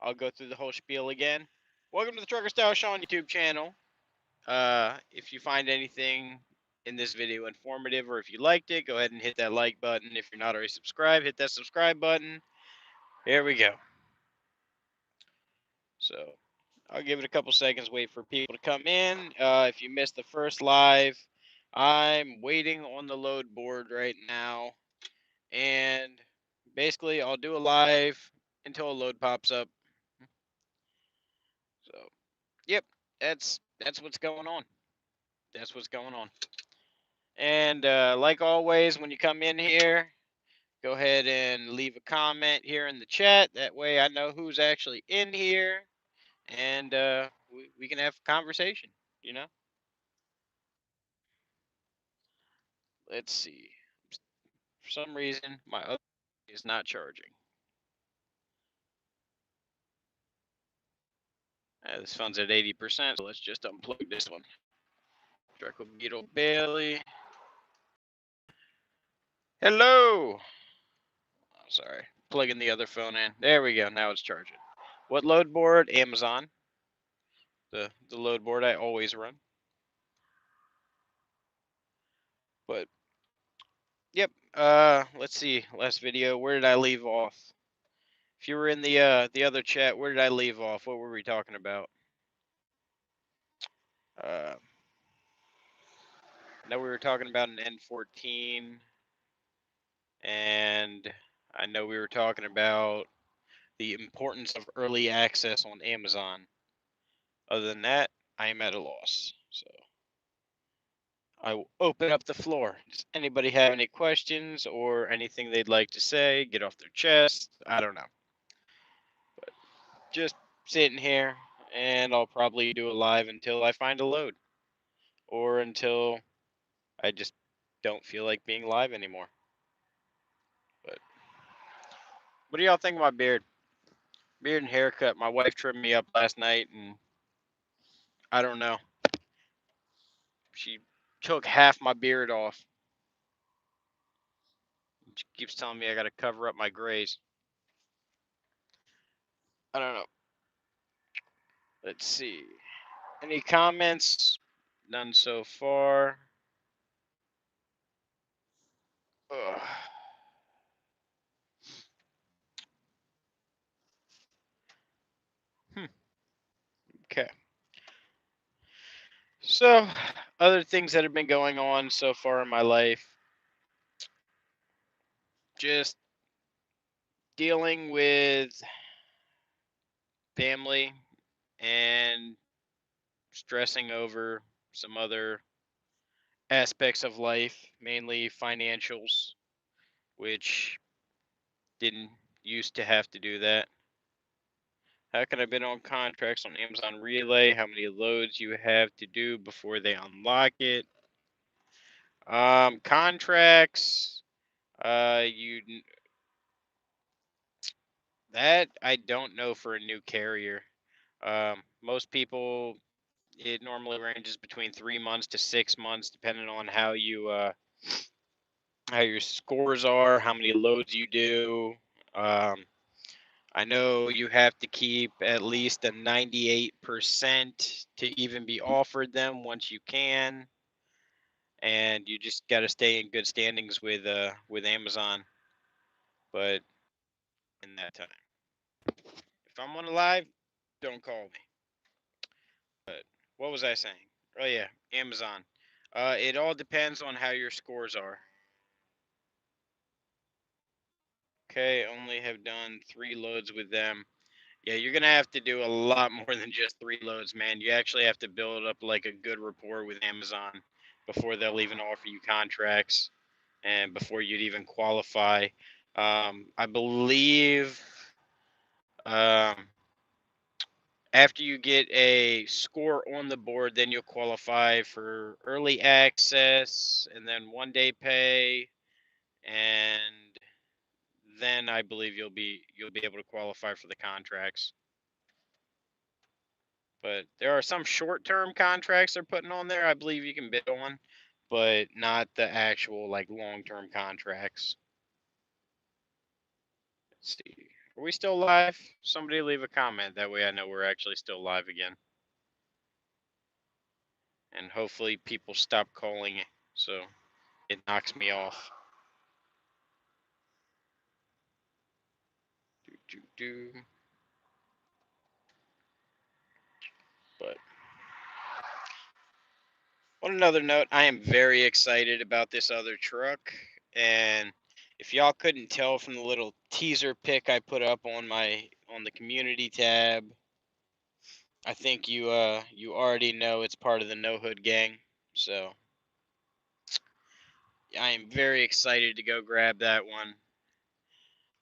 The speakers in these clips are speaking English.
I'll go through the whole spiel again. Welcome to the Trucker Style Shawn YouTube channel. If you find anything in this video informative or if you liked it, go ahead and hit that like button. If you're not already subscribed, hit that subscribe button. Here we go. So I'll give it a couple seconds, wait for people to come in. If you missed the first live, I'm waiting on the load board right now. And basically, I'll do a live until a load pops up. So, yep, that's what's going on. That's what's going on. And like always, when you come in here, go ahead and leave a comment here in the chat. That way I know who's actually in here, and we can have a conversation, you know? Let's see. For some reason, my other is not charging. This phone's at 80%, so let's just unplug this one. Draco Beetle Bailey. Hello. Oh, sorry. Plugging the other phone in. There we go. Now it's charging. What load board? Amazon. The load board I always run. But yep. Let's see. Last video. Where did I leave off? If you were in the other chat, where did I leave off? What were we talking about? I know we were talking about an N14, and I know we were talking about the importance of early access on Amazon. Other than that, I am at a loss. So I will open up the floor. Does anybody have any questions or anything they'd like to say, get off their chest? I don't know. But just sitting here, and I'll probably do a live until I find a load or until I just don't feel like being live anymore. But what do y'all think of my beard? Beard and haircut. My wife trimmed me up last night, and I don't know. She took half my beard off. She keeps telling me I gotta cover up my grays. I don't know. Let's see. Any comments? None so far. Ugh. Okay. So, other things that have been going on so far in my life. Just dealing with family and stressing over some other aspects of life, mainly financials, which didn't used to have to do that. How can I bid on contracts on Amazon Relay? How many loads you have to do before they unlock it? Contracts. You that I don't know for a new carrier. Most people, it normally ranges between 3 months to 6 months, depending on how your scores are, how many loads you do. I know you have to keep at least a 98% to even be offered them once you can, and you just got to stay in good standings with Amazon. But in that time, if I'm on a live, don't call me. But what was I saying? Oh yeah, Amazon. It all depends on how your scores are. Okay, only have done 3 loads with them. Yeah, you're gonna have to do a lot more than just 3 loads, man. You actually have to build up like a good rapport with Amazon before they'll even offer you contracts and before you'd even qualify. I believe um, after you get a score on the board, then you'll qualify for early access and then 1-day pay, and then I believe you'll be able to qualify for the contracts. But there are some short-term contracts they're putting on there I believe you can bid on, but not the actual like long-term contracts. Let's see. Are we still live? Somebody leave a comment. That way I know we're actually still live again. And hopefully people stop calling it so it knocks me off. But on another note, I am very excited about this other truck. And if y'all couldn't tell from the little teaser pic I put up on the community tab, I think you already know it's part of the No Hood gang. So I am very excited to go grab that one.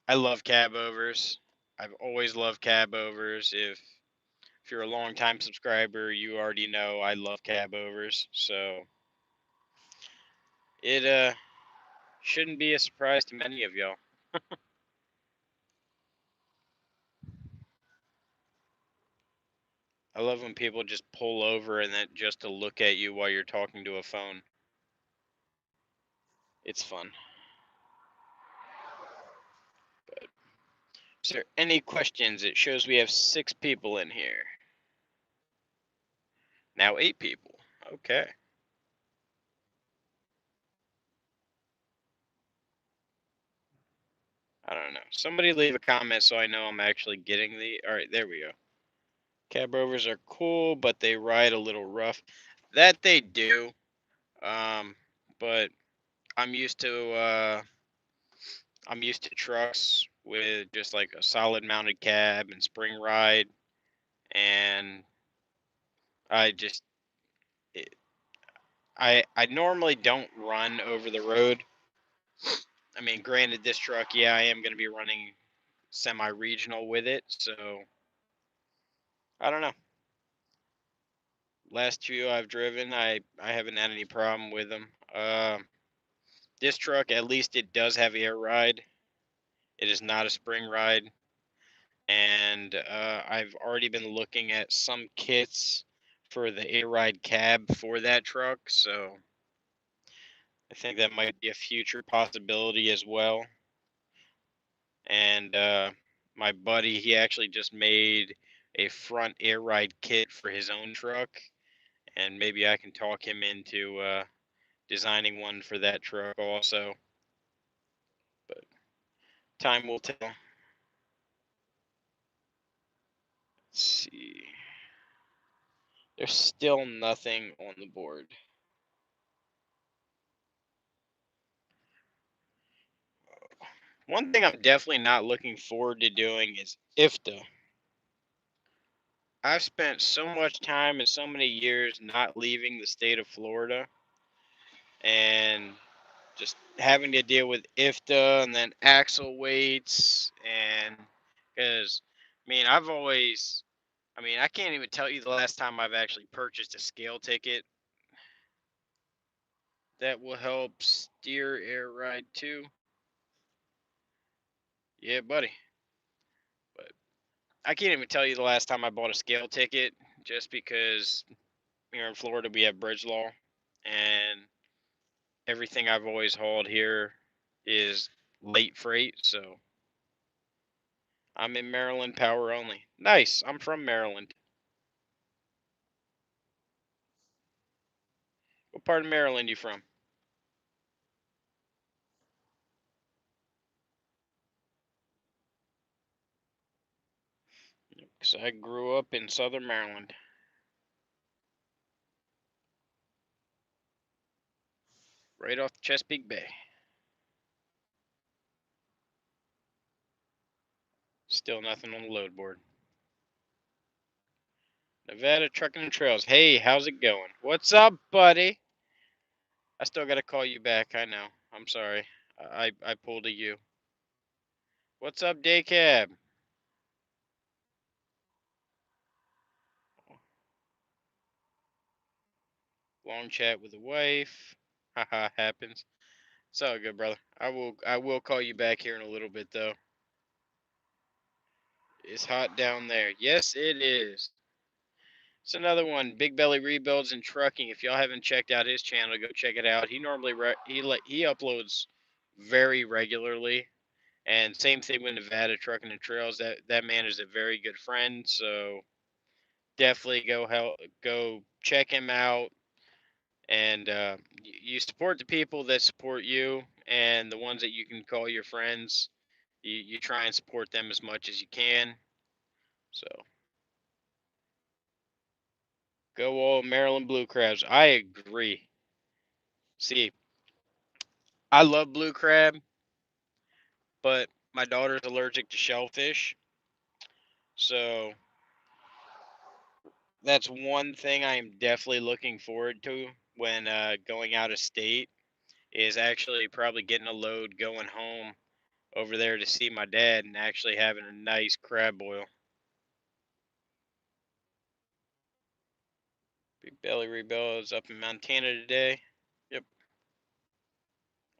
I love cab overs. I've always loved cab overs. If you're a long time subscriber, you already know I love cab overs. So it shouldn't be a surprise to many of y'all. I love when people just pull over and then just to look at you while you're talking to a phone. It's fun. But is there any questions? It shows we have 6 people in here. Now 8 people. Okay. I don't know. Somebody leave a comment so I know I'm actually getting the. All right, there we go. Cab overs are cool, but they ride a little rough. That they do. But I'm used to trucks with just like a solid mounted cab and spring ride, and I just it, I normally don't run over the road. I mean, granted, this truck, yeah, I am going to be running semi-regional with it, so I don't know. Last 2 I've driven, I haven't had any problem with them. This truck, at least it does have air ride. It is not a spring ride. And I've already been looking at some kits for the air ride cab for that truck. So I think that might be a future possibility as well. And my buddy, he actually just made a front air ride kit for his own truck. And maybe I can talk him into designing one for that truck also. But time will tell. Let's see. There's still nothing on the board. One thing I'm definitely not looking forward to doing is IFTA. I've spent so much time and so many years not leaving the state of Florida, and just having to deal with IFTA and then axle weights. And because I can't even tell you the last time I've actually purchased a scale ticket that will help steer air ride too. Yeah, buddy. But I can't even tell you the last time I bought a scale ticket, just because here in Florida we have bridge law, and everything I've always hauled here is late freight. So I'm in Maryland, power only. Nice. I'm from Maryland. What part of Maryland you from? Because I grew up in Southern Maryland, right off the Chesapeake Bay. Still nothing on the load board. Nevada Trucking and Trails. Hey, how's it going? What's up, buddy? I still got to call you back. I know. I'm sorry. I pulled a you. What's up, day cab? Long chat with the wife. Haha, happens. It's all good, brother. I will call you back here in a little bit though. It's hot down there. Yes, it is. It's another one, Big Belly Rebuilds and Trucking. If y'all haven't checked out his channel, go check it out. He normally he uploads very regularly, And same thing with Nevada Trucking and Trails. That man is a very good friend. So definitely go check him out. And you support the people that support you, and the ones that you can call your friends. You try and support them as much as you can. So go all Maryland blue crabs. I agree. See, I love blue crab, but my daughter's allergic to shellfish. So that's one thing I am definitely looking forward to when going out of state, is actually probably getting a load going home over there to see my dad and actually having a nice crab boil. Big Belly Rebel is up in Montana today. Yep.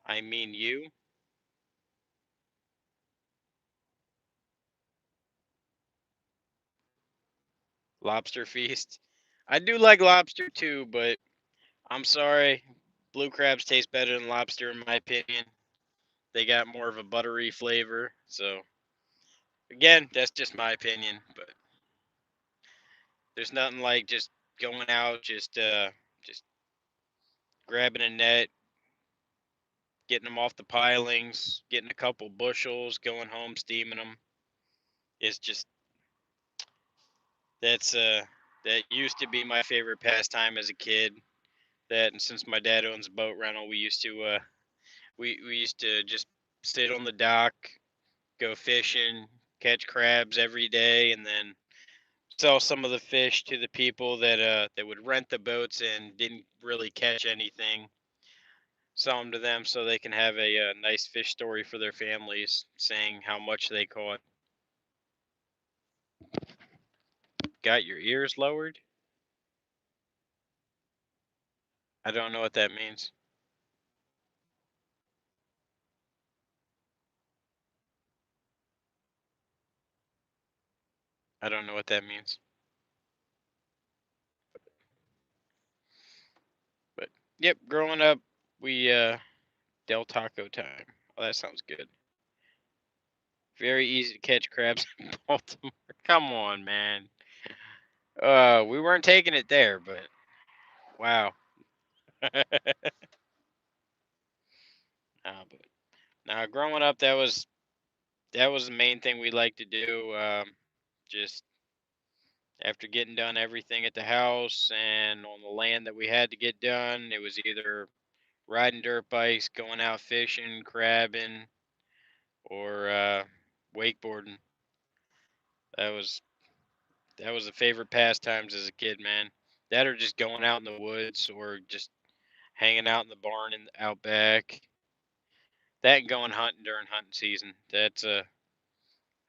I mean you. Lobster feast. I do like lobster too, but I'm sorry. Blue crabs taste better than lobster in my opinion. They got more of a buttery flavor. So again, that's just my opinion, but there's nothing like just going out, just grabbing a net, getting them off the pilings, getting a couple bushels, going home, steaming them. It's just that's that used to be my favorite pastime as a kid. That, and since my dad owns a boat rental, we used to just sit on the dock, go fishing, catch crabs every day, and then sell some of the fish to the people that would rent the boats and didn't really catch anything. Sell them to them so they can have a nice fish story for their families, saying how much they caught. Got your ears lowered? I don't know what that means. I don't know what that means. But yep, growing up, we Del Taco time. Oh, that sounds good. Very easy to catch crabs in Baltimore. Come on, man. We weren't taking it there, but wow. But now growing up, that was the main thing we liked to do. Just after getting done everything at the house and on the land that we had to get done, it was either riding dirt bikes, going out fishing, crabbing, or wakeboarding. That was that was the favorite pastimes as a kid, man. That or just going out in the woods or just hanging out in the barn in the outback. That and going hunting during hunting season.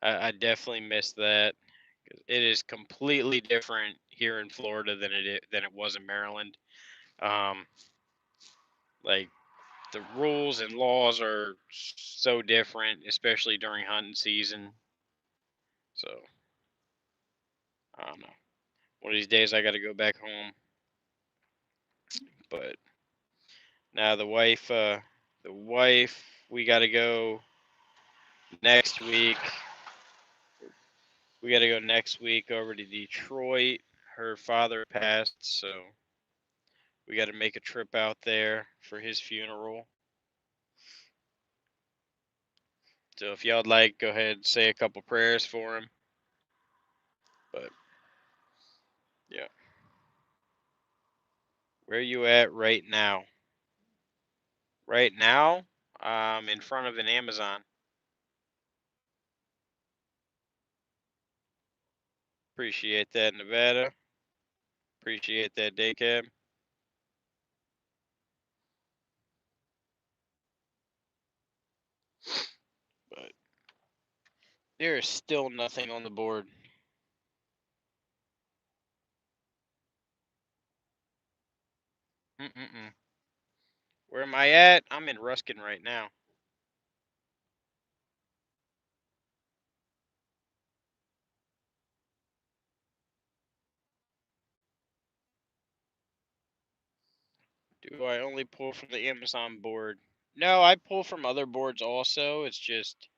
I definitely miss that. 'Cause it is completely different here in Florida than it was in Maryland. Um, like the rules and laws are so different, especially during hunting season. So I don't know. One of these days I got to go back home. But now the wife, we got to go next week. We got to go next week over to Detroit. Her father passed, so we got to make a trip out there for his funeral. So if y'all'd like, go ahead and say a couple prayers for him. But yeah, where you at right now? Right now, in front of an Amazon. Appreciate that, Nevada. Appreciate that, day cab. But there is still nothing on the board. Mm-mm-mm. Where am I at? I'm in Ruskin right now. Do I only pull from the Amazon board? No, I pull from other boards also. It's just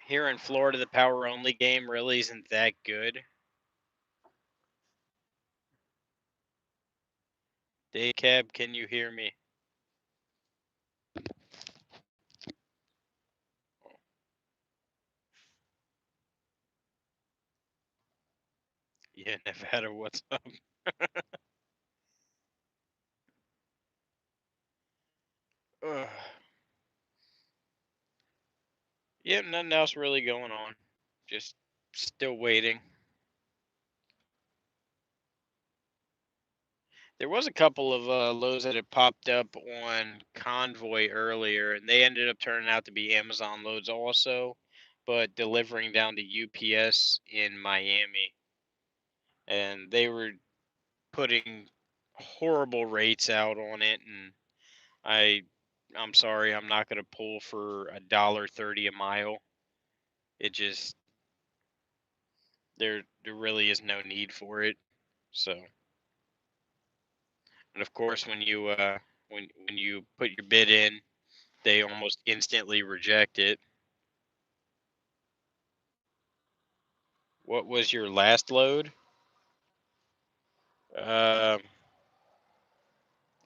Here in Florida, the power only game really isn't that good. Daycab, can you hear me? Yeah, Nevada, what's up? Ugh. Yeah, nothing else really going on. Just still waiting. There was a couple of loads that had popped up on Convoy earlier, and they ended up turning out to be Amazon loads also, but delivering down to UPS in Miami. And they were putting horrible rates out on it, and I I'm sorry, I'm not gonna pull for $1.30 a mile. It just there really is no need for it. So, and of course, when you put your bid in, they almost instantly reject it. What was your last load? Um,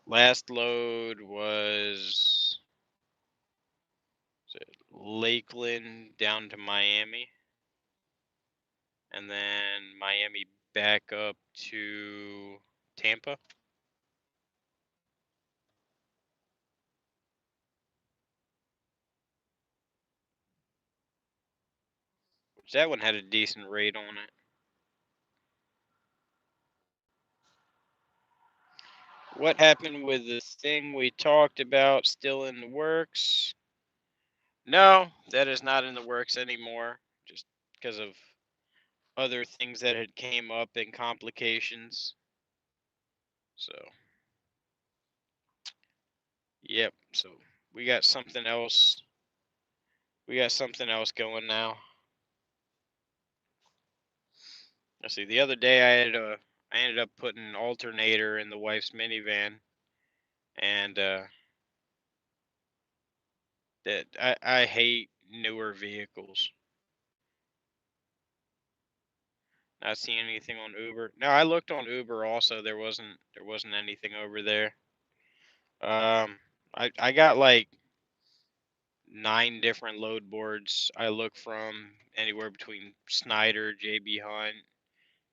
Last load was Lakeland down to Miami, and then Miami back up to Tampa. Which that one had a decent rate on it. What happened with the thing we talked about still in the works? No, that is not in the works anymore. Just because of other things that had came up and complications. So, yep. So we got something else. We got something else going now. Let's see. The other day I ended up putting an alternator in the wife's minivan, and that I hate newer vehicles. Not seeing anything on Uber. No, I looked on Uber also. There wasn't anything over there. Um, I got like 9 different load boards. I look from anywhere between Snyder, JB Hunt,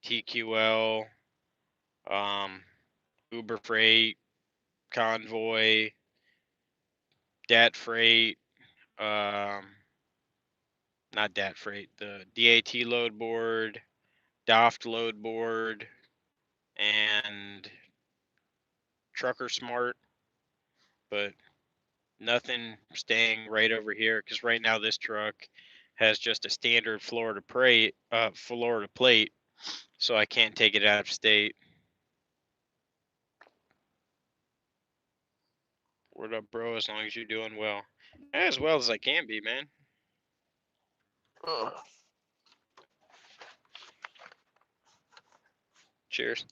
TQL, um, Uber Freight, Convoy, Dat Freight, um, not Dat Freight, the DAT load board, Doft load board, and Trucker Smart, but nothing staying right over here because right now this truck has just a standard Florida plate, so I can't take it out of state. Word up, bro? As long as you're doing well, as well as I can be, man. Ugh. Cheers.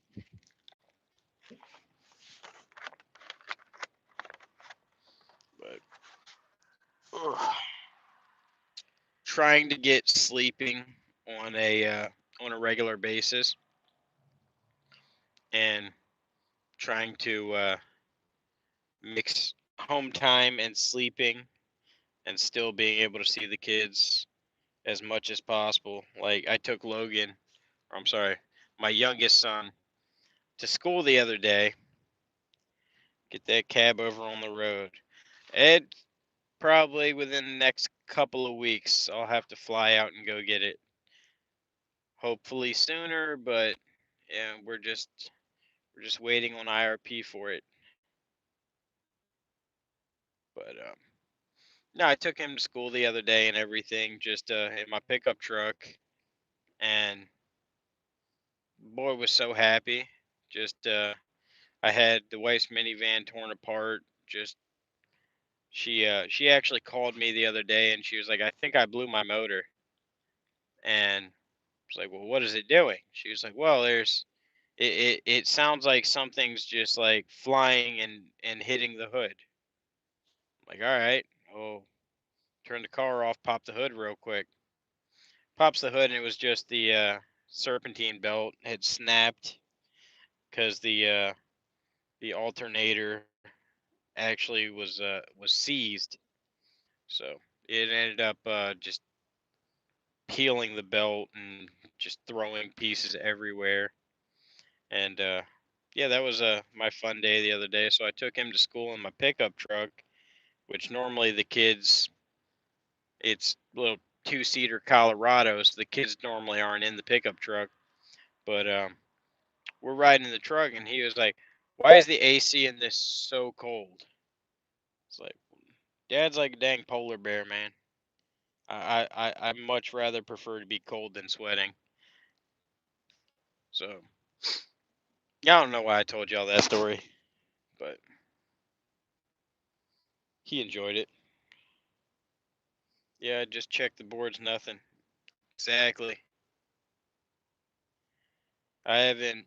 But ugh, trying to get sleeping on a regular basis, and trying to mix home time and sleeping, and still being able to see the kids as much as possible. Like I took Logan, or I'm sorry, my youngest son, to school the other day. Get that cab over on the road. And probably within the next couple of weeks, I'll have to fly out and go get it. Hopefully sooner, but yeah, we're just waiting on IRP for it. But no, I took him to school the other day and everything, just in my pickup truck, and boy was so happy. Just I had the wife's minivan torn apart. Just she actually called me the other day and she was like, "I think I blew my motor." And I was like, "Well, what is it doing?" She was like, "Well, it sounds like something's just like flying and hitting the hood." I'm like, "All right. Oh." Turn the car off, pop the hood real quick. Pops the hood, and it was just the serpentine belt had snapped because the alternator actually was seized. So it ended up just peeling the belt and just throwing pieces everywhere. And yeah, that was my fun day the other day. So I took him to school in my pickup truck, which normally the kids, it's little two-seater Colorado, so the kids normally aren't in the pickup truck. But we're riding in the truck, and he was like, "Why is the AC in this so cold?" It's like, Dad's like a dang polar bear, man. I much rather prefer to be cold than sweating. So yeah, I don't know why I told y'all that story, but he enjoyed it. Yeah, just check the boards, nothing. Exactly. I haven't.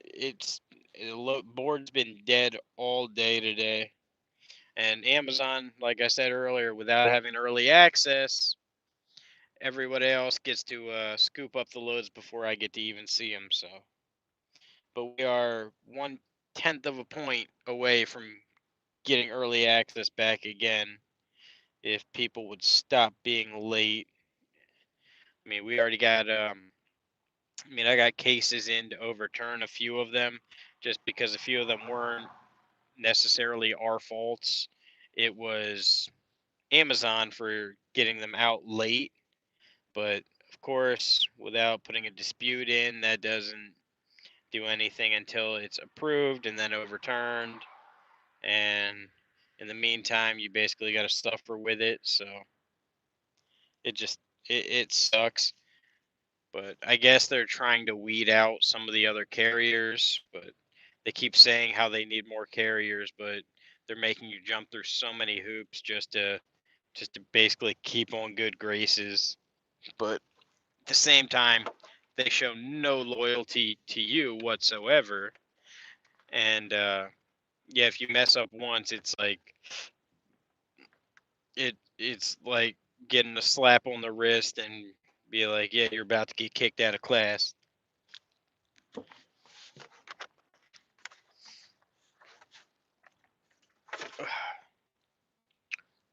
It's board's been dead all day today, and Amazon, like I said earlier, without having early access, everybody else gets to scoop up the loads before I get to even see them. So, but we are 1/10 of a point away from getting early access back again. If people would stop being late, I mean, we already got. I mean, I got cases in to overturn a few of them, just because a few of them weren't necessarily our faults. It was Amazon for getting them out late. But of course, without putting a dispute in, that doesn't do anything until it's approved and then overturned. And in the meantime, you basically got to suffer with it. So it just it sucks. But I guess they're trying to weed out some of the other carriers. But they keep saying how they need more carriers, but they're making you jump through so many hoops just to basically keep on good graces. But at the same time, they show no loyalty to you whatsoever. And yeah, if you mess up once, it's like getting a slap on the wrist and be like, yeah, you're about to get kicked out of class.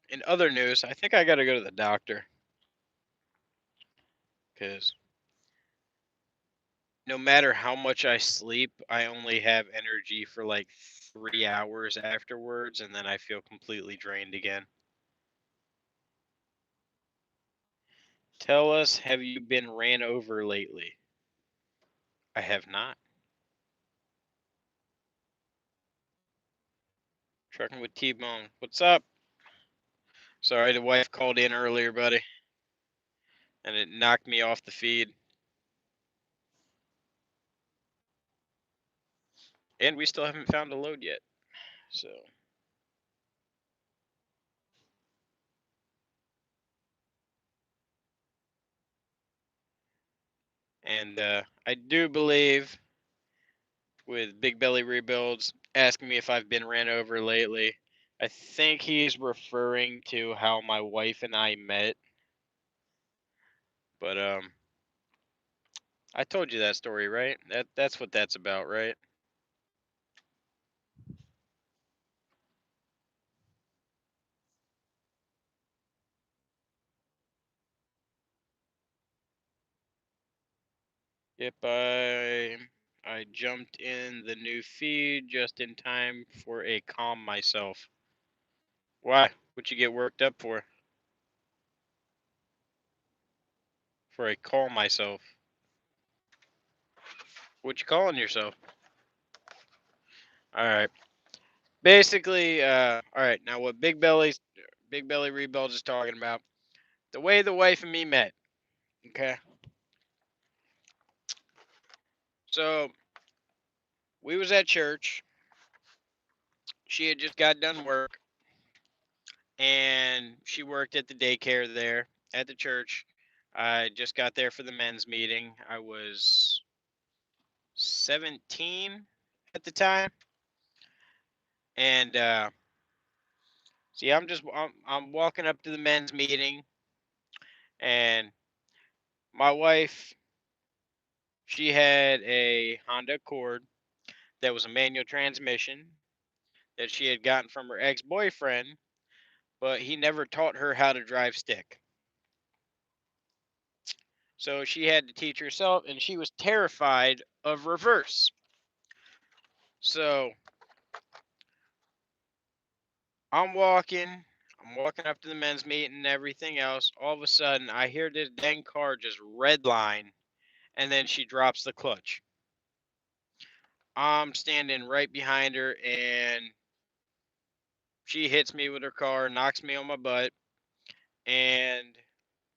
In other news, I think I got to go to the doctor because no matter how much I sleep, I only have energy for like 3 hours afterwards, and then I feel completely drained again. Tell us, have you been ran over lately? I have not. Trucking with T-Bone. What's up? Sorry, the wife called in earlier, buddy, and it knocked me off the feed. And we still haven't found a load yet. So, and I do believe with Big Belly Rebuilds asking me if I've been ran over lately, I think he's referring to how my wife and I met. But I told you that story, right? That's what that's about, right? Yep, I jumped in the new feed just in time for a calm myself. Why? What you get worked up for? For a call myself. What you calling yourself? All right. Basically, all right. Now what Big Belly Rebuilds is talking about? The way the wife and me met. Okay. So we was at church. She had just got done work, and she worked at the daycare there at the church. I just got there for the men's meeting. I was 17 at the time, and See, I'm walking up to the men's meeting, and my wife, she had a Honda Accord that was a manual transmission that she had gotten from her ex-boyfriend, but he never taught her how to drive stick. So she had to teach herself, and she was terrified of reverse. So I'm walking, I'm walking up to the men's meeting and everything else. All of a sudden, I hear this dang car just redline, and then she drops the clutch. I'm standing right behind her, and she hits me with her car, knocks me on my butt, and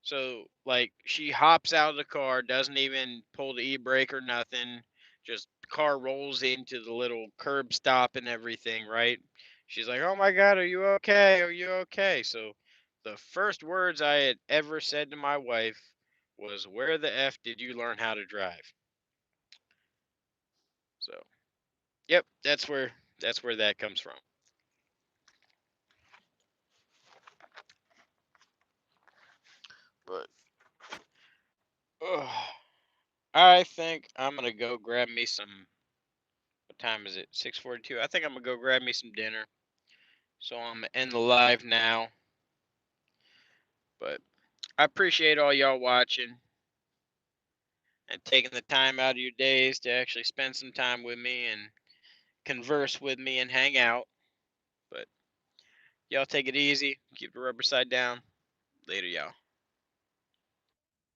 so like she hops out of the car, doesn't even pull the e-brake or nothing. Just car rolls into the little curb stop and everything, right? She's like, "Oh my God, are you okay? Are you okay?" So the first words I had ever said to my wife was, "Where the F did you learn how to drive?" So, yep, that's where that comes from. But ugh, I think I'm gonna go grab me some. What time is it? 6:42. I think I'm gonna go grab me some dinner. So I'm gonna end the live now. But I appreciate all y'all watching and taking the time out of your days to actually spend some time with me and converse with me and hang out. But y'all take it easy. Keep the rubber side down. Later, y'all.